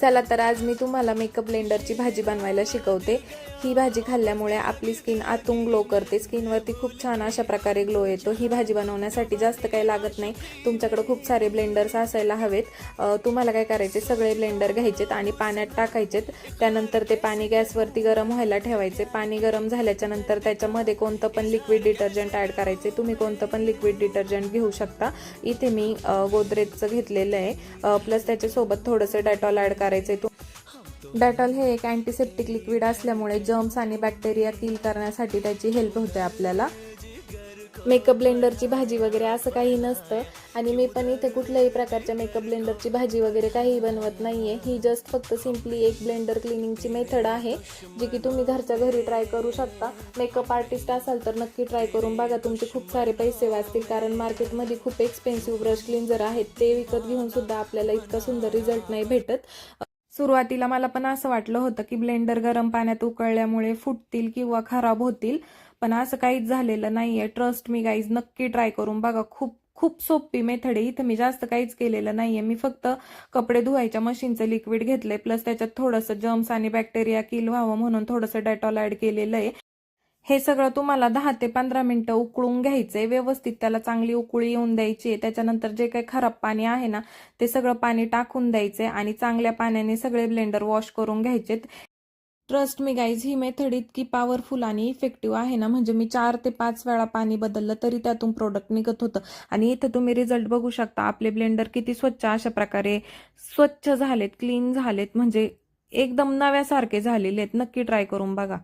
चला तर आज मी तुम्हाला मेकअप ब्लेंडरची भाजी बनवायला शिकवते। ही भाजी खाल्ल्यामुळे आपली स्किन आतून ग्लो करते, स्किनवरती खूप छान अशा प्रकारे ग्लो येतो। ही भाजी बनवण्यासाठी जास्त काही लागत नाही, तुमच्याकडे खूप सारे ब्लेंडर्स असायला हवेत। तुम्हाला काय करायचे, सगळे ब्लेंडर घ्यायचेत आणि पाण्यात टाकायचेत। त्यानंतर ते पाणी गॅसवरती गरम व्हायला ठेवायचे। पाणी गरम झाल्याच्या नंतर त्याच्यामध्ये कोणतं पण लिक्विड डिटर्जंट ॲड करायचे। तुम्ही कोणतं पण लिक्विड डिटर्जंट घेऊ शकता। इथे मी गोदरेजचं घेतलेलं आहे, प्लस त्याच्यासोबत थोडंसं डेटॉल ॲड करायचं। डेटॉल हे एक अँटीसेप्टिक लिक्विड असल्यामुळे जर्म्स आणि बॅक्टेरिया किल करण्यासाठी त्याची हेल्प होते आपल्याला। मेकअप ब्लेंडरची भाजी वगैरे असं काही नसतं आणि मी पण इथे कुठल्याही प्रकारच्या मेकअप ब्लेंडरची भाजी वगैरे काही बनवत नाहीये। ही जस्ट फक्त सिम्पली एक ब्लेंडर क्लिनिंगची मेथड आहे, जी की तुम्ही घरच्या घरी ट्राय करू शकता। मेकअप आर्टिस्ट असाल तर नक्की ट्राय करून बघा, तुमचे खूप सारे पैसे वाचतील। कारण मार्केटमध्ये खूप एक्सपेन्सिव्ह ब्रश क्लिन्झर आहेत, ते विकत घेऊन सुद्धा आपल्याला इतका सुंदर रिझल्ट नाही भेटत। सुरुवातीला मला पण असं वाटलं होतं की ब्लेंडर गरम पाण्यात उकळल्यामुळे फुटतील किंवा खराब होतील, पण असं काहीच झालेलं नाहीये। ट्रस्ट मी गाईज, नक्की ट्राय करून बघा। खूप खूप सोपी मेथड आहे। इथं मी जास्त काहीच केलेलं नाहीये, मी फक्त कपडे धुवायच्या मशीनचं लिक्विड घेतलंय, प्लस त्याच्यात थोडंसं जर्म्स आणि बॅक्टेरिया किल व्हावं म्हणून थोडंसं डेटॉल ॲड केलेलं आहे। हे सगळं तुम्हाला 10 ते 15 मिनिटं उकळून घ्यायचंय, व्यवस्थित त्याला चांगली उकळी येऊन द्यायची। त्याच्यानंतर जे काही खराब पाणी आहे ना, ते सगळं पाणी टाकून द्यायचंय आणि चांगल्या पाण्याने सगळे ब्लेंडर वॉश करून घ्यायचेत। ट्रस्ट मी गाईज, ही मेथड इतकी पॉवरफुल आणि इफेक्टिव्ह आहे ना, म्हणजे मी 4 ते 5 वेळा पाणी बदललं तरी त्यातून प्रोडक्ट निघत होतं। आणि इथं तुम्ही रिझल्ट बघू शकता, आपले ब्लेंडर किती स्वच्छ अशा प्रकारे स्वच्छ झालेत, क्लीन झालेत, म्हणजे एकदम नव्यासारखे झालेले आहेत। नक्की ट्राय करून बघा।